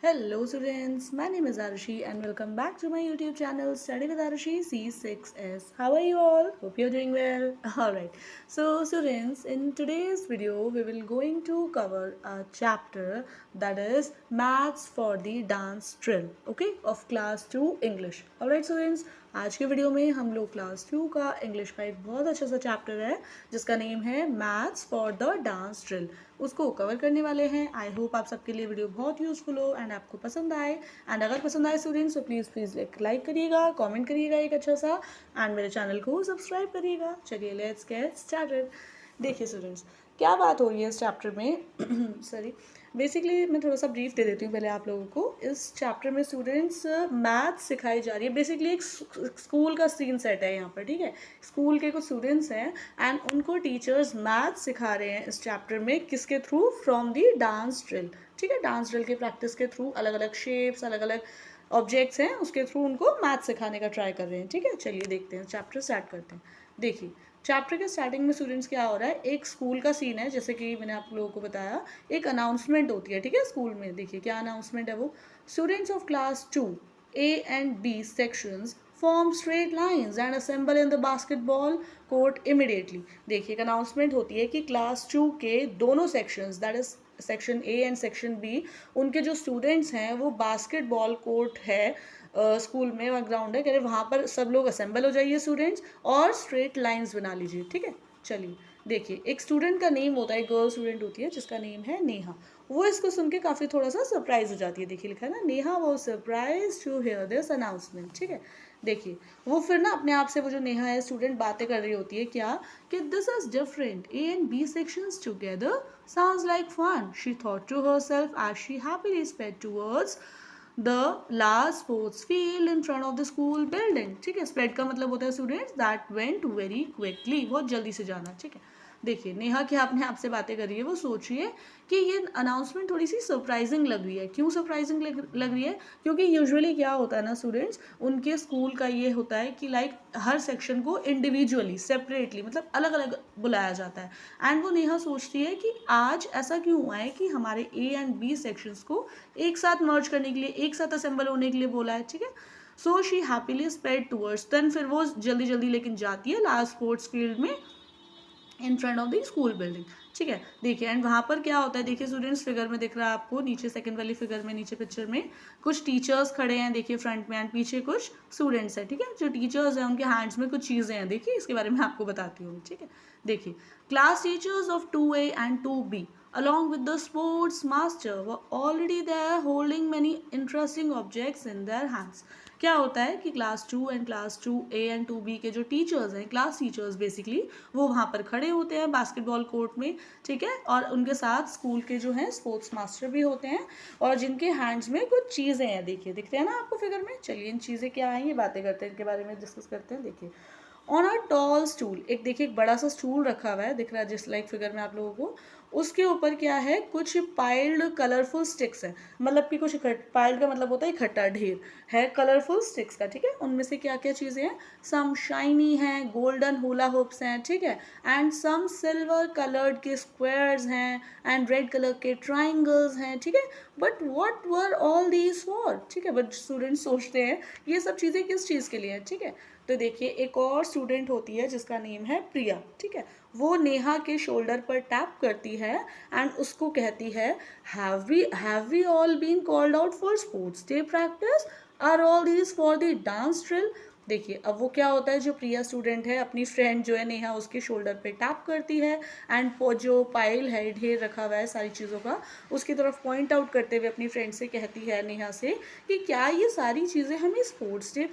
Hello students, my name is Arushi and welcome back to my YouTube channel Study with Arushi C6S. How are you all? Hope you're doing well. Alright, so students, in today's video we will going to cover a chapter that is Maths for the Dance Drill, okay, of class 2 English. Alright students, आज के video में हम लोग class 2 का English का एक बहुत अच्छा सा चैप्टर है जिसका नेम है maths for the dance drill, उसको कवर करने वाले हैं। आई होप आप सबके लिए वीडियो बहुत यूजफुल हो एंड आपको पसंद आए। एंड अगर पसंद आए स्टूडेंट्स तो प्लीज़ लाइक करिएगा, कमेंट करिएगा एक अच्छा सा, एंड मेरे चैनल को सब्सक्राइब करिएगा। चलिए लेट्स गेट स्टार्टेड। देखिए स्टूडेंट्स, क्या बात हो रही है इस चैप्टर में सॉरी बेसिकली मैं थोड़ा सा ब्रीफ दे देती हूँ पहले आप लोगों को। इस चैप्टर में स्टूडेंट्स मैथ्स सिखाई जा रही है। बेसिकली एक स्कूल का सीन सेट है यहाँ पर, ठीक है। स्कूल के कुछ स्टूडेंट्स हैं एंड उनको टीचर्स मैथ्स सिखा रहे हैं इस चैप्टर में। किसके through? From the dance drill, ठीक है। डांस ड्रिल के प्रैक्टिस के थ्रू अलग अलग शेप्स, अलग अलग ऑब्जेक्ट्स हैं, उसके थ्रू उनको मैथ्स सिखाने का ट्राई कर रहे हैं, ठीक है। चलिए देखते हैं, चैप्टर स्टार्ट करते हैं। देखिए चैप्टर के स्टार्टिंग में स्टूडेंट्स क्या हो रहा है, एक स्कूल का सीन है। जैसे कि मैंने आप लोगों को बताया, एक अनाउंसमेंट होती है, ठीक है, स्कूल में। देखिए क्या अनाउंसमेंट है वो। Students of class 2 A and B sections form straight lines and assemble in the basketball court immediately। देखिए एक अनाउंसमेंट होती है कि क्लास 2 के दोनों sections, that is section A and section B, उनके जो स्टूडेंट्स हैं वो बास्केटबॉल कोर्ट है स्कूल में, वहाँ ग्राउंड है, कह रहे वहाँ पर सब लोग असेंबल हो जाइए स्टूडेंट्स और स्ट्रेट लाइंस बना लीजिए, ठीक है। चलिए देखिए एक स्टूडेंट का नेम होता है, एक गर्ल स्टूडेंट होती है जिसका नेम है नेहा। वो इसको सुन के काफ़ी थोड़ा सा सरप्राइज हो जाती है। देखिए लिखा है ना, नेहा वो surprise to hear this announcement, ठीक है। देखिए वो फिर ना अपने आप से, वो जो नेहा है स्टूडेंट, बातें कर रही होती है क्या कि this is different, A and B sections together sounds like fun, she thought to herself as she happily sped towards the large sports field in front of the school building, ठीक है। Spread का मतलब होता है students that went very quickly, बहुत जल्दी से जाना, ठीक है। देखिए नेहा क्या अपने आप से बातें कर रही है, वो सोच रही है कि ये अनाउंसमेंट थोड़ी सी सरप्राइजिंग लग रही है। क्यों सरप्राइजिंग लग रही है? क्योंकि यूजुअली क्या होता है ना स्टूडेंट्स, उनके स्कूल का ये होता है कि लाइक हर सेक्शन को इंडिविजुअली, सेपरेटली, मतलब अलग अलग बुलाया जाता है। एंड वो नेहा सोचती है कि आज ऐसा क्यों हुआ है कि हमारे ए एंड बी सेक्शंस को एक साथ मर्ज करने के लिए, एक साथ असेंबल होने के लिए बोला है, ठीक है। So she happily spread towards, then फिर वो जल्दी जल्दी लेकिन जाती है लार्ज स्पोर्ट्स फील्ड में इन front of the school building, ठीक है। देखिए एंड वहाँ पर क्या होता है, देखिए स्टूडेंट्स फिगर में दिख रहा है आपको, नीचे सेकंड वाली फिगर में, नीचे पिक्चर में कुछ टीचर्स खड़े हैं, देखिए फ्रंट में, एंड पीछे कुछ स्टूडेंट्स हैं, ठीक है। जो टीचर्स हैं उनके हैंड्स में कुछ चीज़ें हैं, देखिए इसके बारे में आपको बताती हूँ, ठीक है। देखिए class teachers of 2A and 2B along with the sports master were already there holding many interesting objects in their hands। क्या होता है कि class 2 and class 2A and 2B के जो टीचर्स हैं, क्लास टीचर्स बेसिकली, वो वहाँ पर खड़े होते हैं बास्केटबॉल कोर्ट में, ठीक है। और उनके साथ स्कूल के जो हैं स्पोर्ट्स मास्टर भी होते हैं, और जिनके हैंड्स में कुछ चीज़ें हैं, देखिए दिख रहे हैं ना आपको फिगर में। चलिए इन चीज़ें क्या हैं ये बातें करते हैं, इनके बारे में डिस्कस करते हैं। देखिए ऑन अ टॉल स्टूल, एक देखिए एक बड़ा सा स्टूल रखा हुआ है, दिख रहा है जिस लाइक फिगर में आप लोगों को। उसके ऊपर क्या है, कुछ पाइल्ड कलरफुल स्टिक्स हैं, मतलब कि कुछ पाइल्ड का मतलब होता है इकट्ठा, ढेर है कलरफुल स्टिक्स का, ठीक है। उनमें से क्या क्या चीज़ें हैं, सम शाइनी हैं, गोल्डन हुला हुप्स हैं, ठीक है, एंड सम सिल्वर कलर्ड के स्क्वायर्स हैं, एंड रेड कलर के ट्राइंगल्स हैं, ठीक है। But what were all these for, ठीक है। बट स्टूडेंट्स सोचते हैं ये सब चीज़ें किस चीज़ के लिए हैं, ठीक है। तो देखिए एक और स्टूडेंट होती है जिसका नेम है प्रिया, ठीक है। वो नेहा के शोल्डर पर टैप करती है एंड उसको कहती है, have we all been called out for sports day practice, are all these for the dance drill. देखिए अब वो क्या होता है, जो प्रिया स्टूडेंट है अपनी फ्रेंड जो है नेहा, उसके शोल्डर पे टैप करती है एंड जो पाइल है, ढेर रखा हुआ है सारी चीज़ों का, उसकी तरफ पॉइंट आउट करते हुए अपनी फ्रेंड से कहती है नेहा से कि क्या ये सारी चीज़ें हमें स्पोर्ट्स डे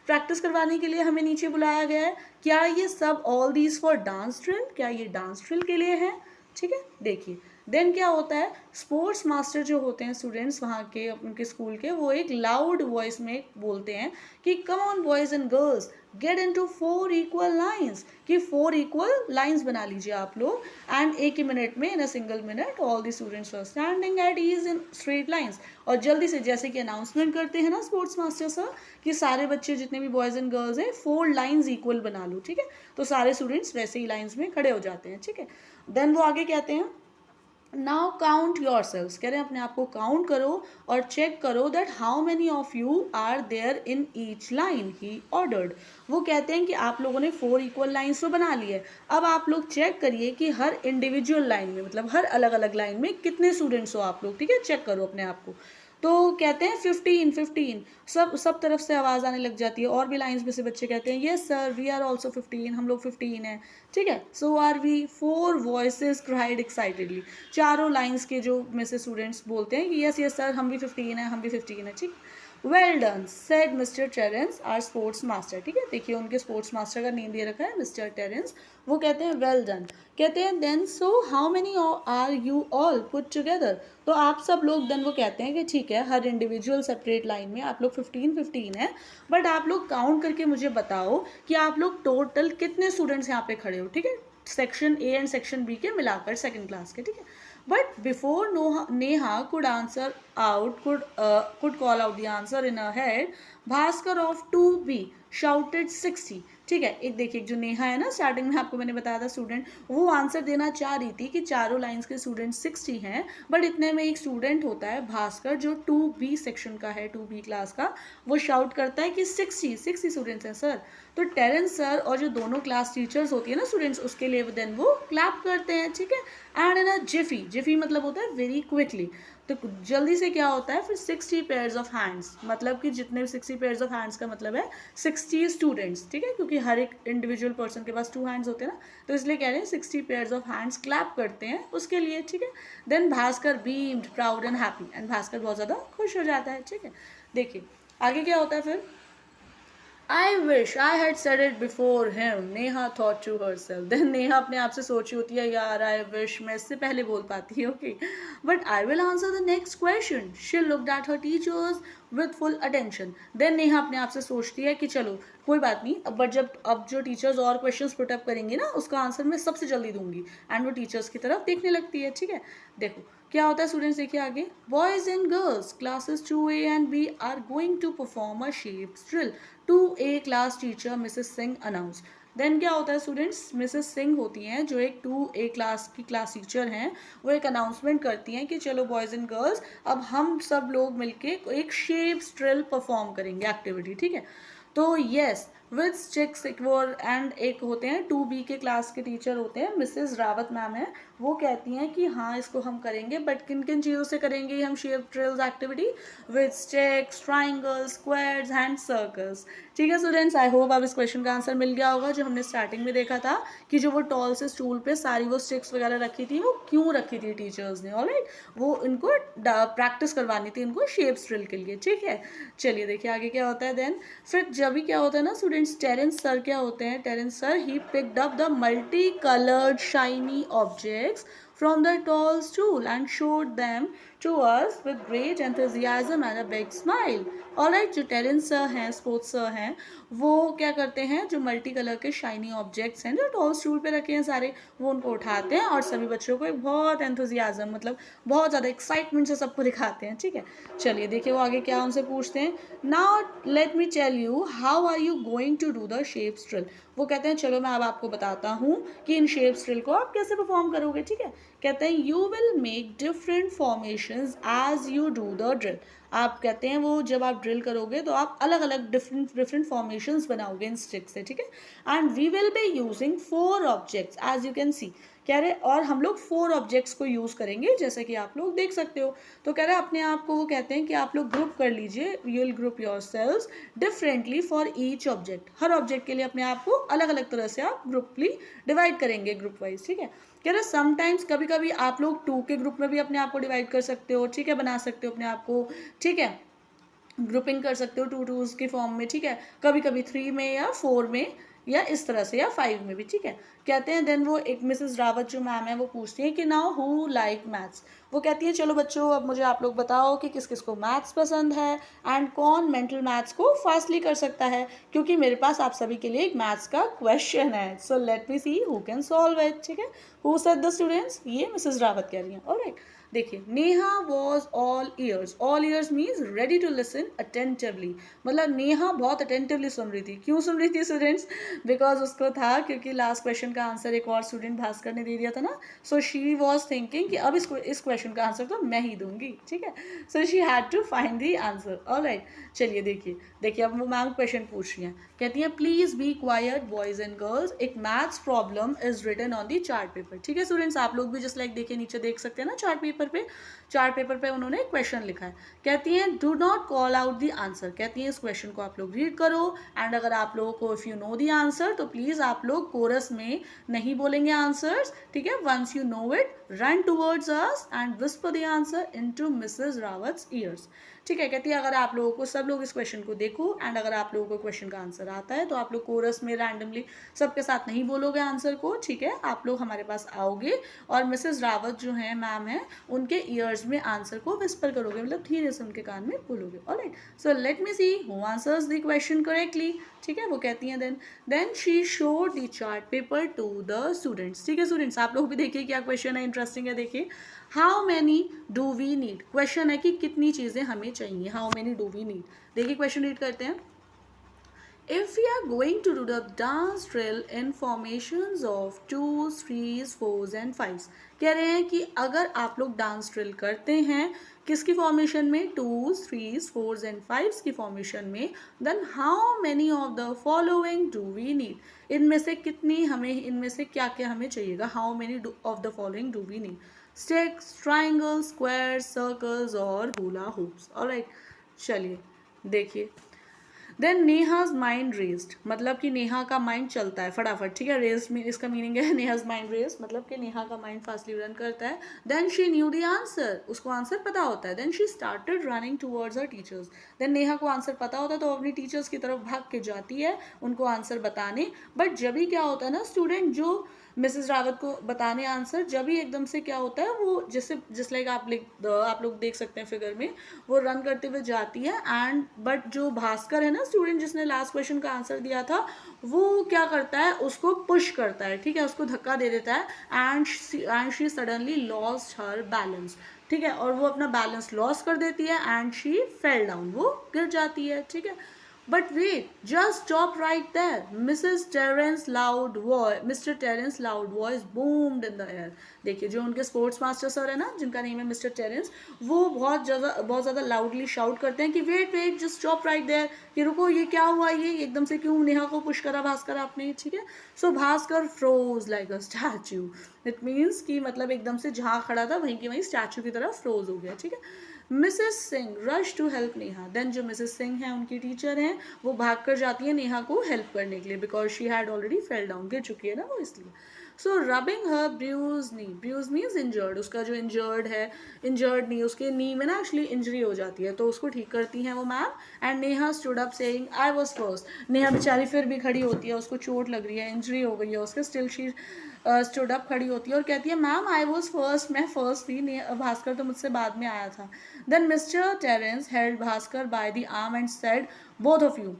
प्रैक्टिस करवाने के लिए हमें नीचे बुलाया गया है? क्या ये सब all these for dance drill, क्या ये डांस ड्रिल के लिए है, ठीक है। देखिए देन क्या होता है, स्पोर्ट्स मास्टर जो होते हैं स्टूडेंट्स वहाँ के उनके स्कूल के, वो एक लाउड वॉइस में बोलते हैं कि come on boys and girls get into 4 equal lines, कि 4 इक्वल लाइंस बना लीजिए आप लोग। एंड एक ही मिनट में, in a single minute, all the students are standing at ease in straight lines. और जल्दी से, जैसे कि अनाउंसमेंट करते हैं ना स्पोर्ट्स मास्टर सर, कि सारे बच्चे जितने भी बॉयज़ एंड गर्ल्स हैं 4 लाइंस इक्वल बना लो, ठीक है। तो सारे स्टूडेंट्स वैसे ही लाइंस में खड़े हो जाते हैं, ठीक है। देन वो आगे कहते हैं नाउ काउंट योर सेल्स, कह रहे हैं अपने आप को काउंट करो और चेक करो that how many of you are there in each line, he ordered. वो कहते हैं कि आप लोगों ने 4 इक्वल लाइन्स तो बना ली है, अब आप लोग चेक करिए कि हर इंडिविजुअल लाइन में, मतलब हर अलग अलग लाइन में कितने स्टूडेंट्स हो आप लोग, ठीक है, चेक करो अपने आप को। तो कहते हैं 15, सब तरफ से आवाज़ आने लग जाती है, और भी लाइन्स में से बच्चे कहते हैं yes sir we are also 15, हम लोग 15 हैं, ठीक है, so are we, 4 voices cried excitedly, चारों लाइन्स के जो में से स्टूडेंट्स बोलते हैं कि यस यस सर हम भी 15 हैं, हम भी 15 हैं, ठीक। Well done said Mister Terence our sports master, ठीक है, देखिए उनके स्पोर्ट्स मास्टर का नेम दे रखा है मिस्टर टेरेंस, वो कहते हैं वेल डन। कहते हैं then so how many are you all put together, तो आप सब लोग, देन वो कहते हैं कि ठीक है हर इंडिविजुअल सेपरेट लाइन में आप लोग 15 है, बट आप लोग काउंट करके मुझे बताओ कि आप लोग टोटल कितने स्टूडेंट्स यहाँ पे खड़े हो, ठीक है, section A and section B के मिलाकर सेकंड क्लास के, ठीक है। But before Neha could answer out could call out the answer in a head, Bhaskar of 2B shouted 60, ठीक है, एक देखिए जो नेहा है ना, स्टार्टिंग में आपको मैंने बताया था स्टूडेंट, वो आंसर देना चाह रही थी कि चारों लाइंस के स्टूडेंट 60 हैं, बट इतने में एक स्टूडेंट होता है भास्कर जो 2B सेक्शन का है, 2B क्लास का, वो शाउट करता है कि 60 स्टूडेंट्स हैं सर। तो टेरेंस सर और जो दोनों क्लास टीचर्स होती है ना स्टूडेंट्स, उसके लिए देन वो क्लैप करते हैं, ठीक है। एंड इन अ जिफी मतलब होता है वेरी क्विकली, तो जल्दी से क्या होता है फिर 60 पेयर्स ऑफ हैंड्स, मतलब कि जितने भी 60 पेयर्स ऑफ हैंड्स का मतलब है 60 स्टूडेंट्स, ठीक है, क्योंकि हर एक इंडिविजुअल पर्सन के पास 2 हैंड्स होते हैं ना, तो इसलिए कह रहे हैं 60 पेयर्स ऑफ हैंड्स क्लैप करते हैं उसके लिए, ठीक है। Then Bhaskar beamed proud and happy, and Bhaskar बहुत ज़्यादा खुश हो जाता है, ठीक है। देखिए आगे क्या होता है फिर, I wish I had said it before him, Neha thought to herself. Then Neha अपने आप से सोची होती है यार I wish मैं इससे पहले बोल पाती है, okay. But I will answer the next question. She looked at her teachers with full attention. Then Neha अपने आप से सोचती है कि चलो कोई बात नहीं, अब जो टीचर्स और क्वेश्चंस पुट अप करेंगे ना, उसका आंसर मैं सबसे जल्दी दूंगी, एंड वो टीचर्स की तरफ देखने लगती है, ठीक है। देखो क्या होता है स्टूडेंट्स, देखिए आगे, boys and girls classes 2A and B are going to perform a shape drill, 2A class teacher Mrs Singh announce. Then क्या होता है स्टूडेंट्स, मिसेस सिंह होती हैं जो एक 2A क्लास की क्लास टीचर हैं, वो एक अनाउंसमेंट करती हैं कि चलो बॉयज़ एंड गर्ल्स अब हम सब लोग मिलके एक शेप्स ड्रिल परफॉर्म करेंगे एक्टिविटी, ठीक है। तो yes with stick secure, and एक होते हैं 2B के क्लास के टीचर होते हैं मिसेस रावत मैम है, वो कहती हैं कि हाँ इसको हम करेंगे, बट किन किन चीज़ों से करेंगे हम shape drills activity, with sticks, triangles, squares and circles, ठीक है स्टूडेंट्स। आई होप अब इस क्वेश्चन का आंसर मिल गया होगा, जो हमने स्टार्टिंग में देखा था कि जो वो टॉल से स्टूल पे सारी वो स्टिक्स वगैरह रखी थी, वो क्यों रखी थी टीचर्स ने, ऑलराइट, वो इनको प्रैक्टिस करवानी थी इनको शेप्स ड्रिल के लिए, ठीक है। चलिए देखिए आगे क्या होता है, देन फिर जब भी क्या होता है ना स्टूडेंट्स, टेरेंस सर क्या होते हैं, Terence sir he picked up the multi coloured shiny objects from the tall stool and showed them to us with great enthusiasm and a big smile. Alright, जो टेरेंस सर हैं, sports sir हैं, वो क्या करते हैं, जो multi colour के shiny objects हैं जो टॉल स्टूल पे रखे हैं सारे, वो उनको उठाते हैं और सभी बच्चों को एक बहुत एंथुजियाज्म, मतलब बहुत ज़्यादा एक्साइटमेंट से सबको दिखाते हैं, ठीक है। चलिए देखिए वो आगे क्या उनसे पूछते हैं, now let me tell you how are you going to do the shapes drill. वो कहते हैं चलो मैं अब आपको बताता हूँ कि इन शेप्स ड्रिल को आप कैसे परफॉर्म करोगे, ठीक है। कहते हैं you will make different formations as you do the drill. आप कहते हैं वो जब आप ड्रिल करोगे तो आप अलग अलग डिफरेंट फॉर्मेशंस बनाओगे इन स्टिक से, ठीक है। And we will be using 4 objects as you can see, कह रहे और हम लोग 4 ऑब्जेक्ट्स को यूज़ करेंगे जैसे कि आप लोग देख सकते हो। तो कह रहे अपने आप को वो कहते हैं कि आप लोग ग्रुप कर लीजिए, you will group yourselves differently for each object, हर ऑब्जेक्ट के लिए अपने आप को अलग अलग तरह से आप ग्रुपली डिवाइड करेंगे, ग्रुप वाइज, ठीक है। कह रहे समटाइम्स कभी कभी आप लोग 2 के ग्रुप में भी अपने आप को डिवाइड कर सकते हो, ठीक है, बना सकते हो अपने आप को, ठीक है, ग्रुपिंग कर सकते हो 2 2s के फॉर्म में, ठीक है, कभी कभी 3 में या 4 में या इस तरह से या 5 में भी, ठीक है। कहते हैं देन वो एक मिसेस रावत जो मैम है वो पूछती है कि नाउ हु लाइक मैथ्स, वो कहती है चलो बच्चों अब मुझे आप लोग बताओ कि किस किस को मैथ्स पसंद है एंड कौन मेंटल मैथ्स को फास्टली कर सकता है, क्योंकि मेरे पास आप सभी के लिए एक मैथ्स का क्वेश्चन है, so let me see who can solve it, ठीक है। हु सेड द स्टूडेंट्स, ये मिसेस रावत कह रही हैं, ऑलराइट। देखिए Neha was all ears means ready to listen attentively, मतलब नेहा बहुत अटेंटिवली सुन रही थी। क्यों सुन रही थी स्टूडेंट्स? बिकॉज उसको था, क्योंकि लास्ट क्वेश्चन का आंसर एक और स्टूडेंट भास्कर ने दे दिया था ना, सो शी वॉज थिंकिंग कि अब इस क्वेश्चन का आंसर तो मैं ही दूंगी, ठीक है। So she had to find the answer. Alright, चलिए देखिए अब वो मैम क्वेश्चन पूछ रही हैं। कहती हैं please be quiet boys and girls, एक maths problem is written on the chart paper. ठीक है स्टूडेंट्स, आप लोग भी जस्ट लाइक देखिए नीचे देख सकते हैं ना चार्ट पेपर पे उन्होंने क्वेश्चन लिखा है। कहती हैं do not call out the answer, कहती हैं इस क्वेश्चन को आप लोग रीड करो एंड अगर आप लोगों को if you know the answer तो प्लीज आप लोग कोरस में नहीं बोलेंगे आंसर्स, ठीक है। Once you know it run towards us and whisper the answer into Mrs Rawat's ears, ठीक है। कहती है अगर आप लोगों को, सब लोग इस क्वेश्चन को देखो एंड अगर आप लोगों को क्वेश्चन का आंसर आता है तो आप लोग कोरस में रैंडमली सबके साथ नहीं बोलोगे आंसर को, ठीक है। आप लोग हमारे पास आओगे और मिसेस रावत जो है मैम है उनके ईयर्स में आंसर को विस्पर करोगे, मतलब धीरे से उनके कान में बोलोगे। Alright, so let me see who answers the question correctly, ठीक है। वो कहती हैं then she showed the chart paper to the students, ठीक है। स्टूडेंट्स आप लोग भी देखिए क्या क्वेश्चन है, इंटरेस्टिंग है। देखिए how many do we need, question है कि कितनी चीजें हमें चाहिए, how many do we need. देखिए क्वेश्चन रीड करते हैं। If we are going to do the dance drill in formations of 2s, 3s, 4s and 5s, कह रहे हैं कि अगर आप लोग डांस ड्रिल करते हैं किसकी फॉर्मेशन में, 2s, 3s, 4s and 5s की फॉर्मेशन में, then how many of the following do we need, इनमें से कितनी हमें, इनमें से क्या क्या हमें चाहिएगा, how many of the following do we need, sticks, triangles, squares, circles और hula hoops। ऑलराइट, चलिए देखिए देन नेहाज माइंड रेस्ड, मतलब कि नेहा का माइंड चलता है फटाफट, ठीक है। रेस्ड में इसका मीनिंग है नेहाज माइंड रेस्ड, मतलब कि नेहा का माइंड फास्टली रन करता है। Then she knew the answer, उसको आंसर पता होता है। Then she started running towards her teachers, then Neha को आंसर पता होता है तो अपनी टीचर्स की तरफ भाग के जाती है उनको आंसर बताने। बट जब भी क्या होता है ना स्टूडेंट, जो मिसेस रावत को बताने आंसर, जब ही एकदम से क्या होता है वो जैसे जस्ट लाइक आप लोग देख सकते हैं फिगर में, वो रन करते हुए जाती है एंड बट जो भास्कर है ना स्टूडेंट जिसने लास्ट क्वेश्चन का आंसर दिया था, वो क्या करता है, उसको पुश करता है, ठीक है, उसको धक्का दे देता है and she suddenly lost her balance, ठीक है, और वो अपना बैलेंस लॉस कर देती है एंड शी फेल डाउन, वो गिर जाती है, ठीक है। But wait, just stop right there. Mr. Terence loud voice boomed in the air. देखिए जो उनके स्पोर्ट्स मास्टर सर है ना, जिनका नेम है मिस्टर टेरेंस, वो बहुत ज़्यादा लाउडली शाउट करते हैं कि wait just stop right there, कि रुको ये क्या हुआ, ये एकदम से क्यों नेहा को पुश करा भास्कर आपने, ठीक है। So Bhaskar froze like a statue, it means कि मतलब एकदम से जहाँ खड़ा था वहीं की वहीं स्टैचू की तरह फ्रोज हो गया, ठीक है। Mrs Singh rush to help Neha, then जो मिसेस सिंह हैं उनकी टीचर हैं, वो भाग कर जाती है नेहा को हेल्प करने के लिए, because she had already fell down, गिर चुकी है ना वो, इसलिए। सो रबिंग हर ब्रूज नी, ब्रूज मीन्स इंजर्ड, उसका जो इंजर्ड नी, उसके नी में ना एक्चुअली इंजरी हो जाती है, तो उसको ठीक करती हैं वो ma'am. And Neha stood up saying I was first, Neha बेचारी फिर भी खड़ी होती है, उसको चोट लग रही है, इंजरी हो गई है उसके, स्टिल शी स्टूड अप, खड़ी होती है और कहती है मैम आई वाज फर्स्ट, मैं फर्स्ट थी, भास्कर तो मुझसे बाद में आया था। Then Mr Terence held Bhaskar by the arm and said both of you,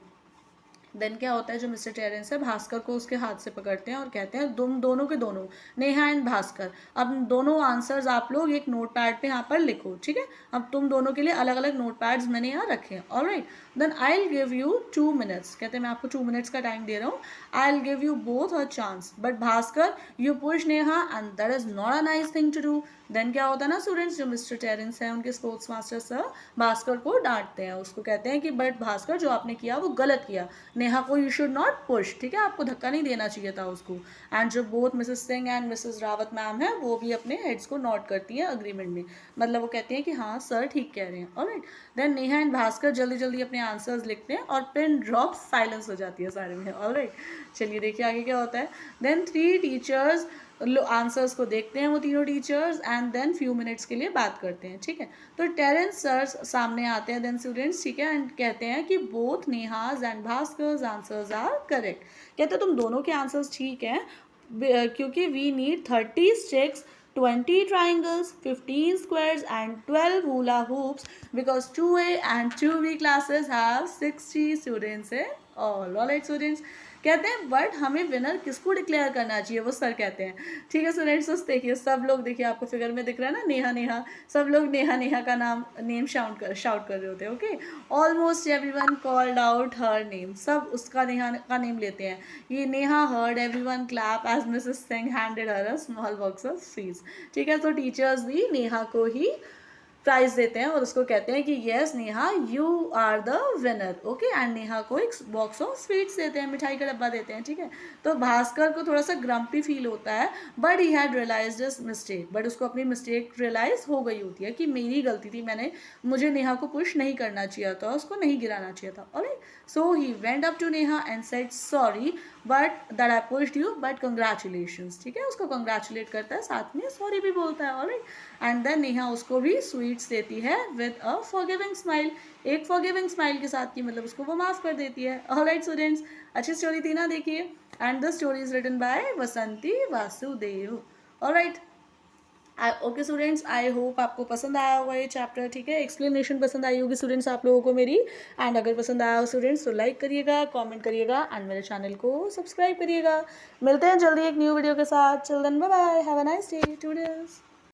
then क्या होता है, जो मिस्टर टेरेंस है भास्कर को उसके हाथ से पकड़ते हैं और कहते हैं तुम दोनों के दोनों, नेहा एंड भास्कर, अब दोनों आंसर्स आप लोग एक नोट पैड पे यहाँ पर लिखो, ठीक है। अब तुम दोनों के लिए अलग अलग नोट पैड्स मैंने यहाँ रखे हैं। Alright, then I will give you 2 minutes, कहते हैं मैं आपको 2 मिनट्स का टाइम दे रहा हूँ, I will give you both a chance, but Bhaskar you push Neha and that is not a nice thing to do. Then क्या होता है ना स्टूडेंट्स, जो मिस्टर टेरेंस है उनके स्पोर्ट्स मास्टर सर भास्कर को डांटते हैं, उसको कहते हैं कि बट भास्कर जो आपने किया वो गलत किया, नेहा को यू शुड नॉट पुश, ठीक है, आपको धक्का नहीं देना चाहिए था उसको। एंड जो both Mrs Singh and Mrs Rawat ma'am है वो भी अपने हेड्स को नोट करती है अग्रीमेंट में, मतलब वो कहती हैं कि हाँ सर ठीक कह रहे हैं। Alright, then Neha and Bhaskar जल्दी जल्दी अपने आंसर्स लिखते हैं और पिन ड्रॉप, साइलेंस हो जाती है सारे में। ऑलराइट, चलिए देखिए आगे क्या होता है। देन 3 टीचर्स आंसर्स को देखते हैं वो तीनों teachers and then few minutes के लिए बात करते हैं, ठीक है। तो टेरेंस सर सामने आते हैं देन स्टूडेंट्स, ठीक है, एंड कहते हैं कि both Neha's and Bhaskar's answers are correct, कहते हैं तुम दोनों के आंसर्स ठीक हैं क्योंकि we need 30 sticks, 20 triangles, 15 squares and 12 hula hoops because 2A and 2B classes have 60 students in all. Alright students, कहते हैं बट हमें विनर किसको डिक्लेयर करना चाहिए, वो सर कहते हैं। ठीक है स्टूडेंट्स, देखिए सब लोग, देखिए आपको फिगर में दिख रहा है ना, नेहा नेहा, सब लोग नेहा नेहा का नेम शाउट कर रहे होते हैं। Okay, almost everyone called out her name, सब उसका नेहा का नेम लेते हैं। ये Neha heard everyone clap as Mrs Singh handed her a small box of sweets. ठीक है, तो टीचर्स भी नेहा को ही प्राइज देते हैं और उसको कहते हैं कि yes Neha you are the winner. Okay, and Neha को एक बॉक्स ऑफ स्वीट्स देते हैं, मिठाई का डब्बा देते हैं। ठीक है, तो भास्कर को थोड़ा सा ग्रम्पी फील होता है, but he had realised his mistake, but उसको अपनी मिस्टेक रियलाइज हो गई होती है कि मेरी गलती थी, मुझे नेहा को पुश नहीं करना चाहिए था, उसको नहीं गिराना चाहिए था। Alright, so he went up to Neha and said sorry but that I pushed you but congratulations. ठीक है, उसको कंग्रेचुलेट करता है, साथ में सॉरी भी बोलता है। ऑलराइट, एंड देन नेहा उसको भी स्वीट्स देती है विद अ फॉरगिविंग स्माइल, एक फॉरगिविंग स्माइल के साथ, की मतलब उसको वो माफ़ कर देती है। ऑलराइट स्टूडेंट्स, अच्छी स्टोरी थी ना, देखिए। And the story is written by Vasanthi Vasudev. Alright, okay students, I hope आपको पसंद आया होगा ये चैप्टर। ठीक है, एक्सप्लेनेशन पसंद आई होगी स्टूडेंट्स आप लोगों को मेरी। एंड अगर पसंद आया हो स्टूडेंट्स तो लाइक करिएगा, कमेंट करिएगा एंड मेरे चैनल को सब्सक्राइब करिएगा। मिलते हैं जल्दी एक न्यू वीडियो के साथ। Chill then, bye bye, have a nice day, today's.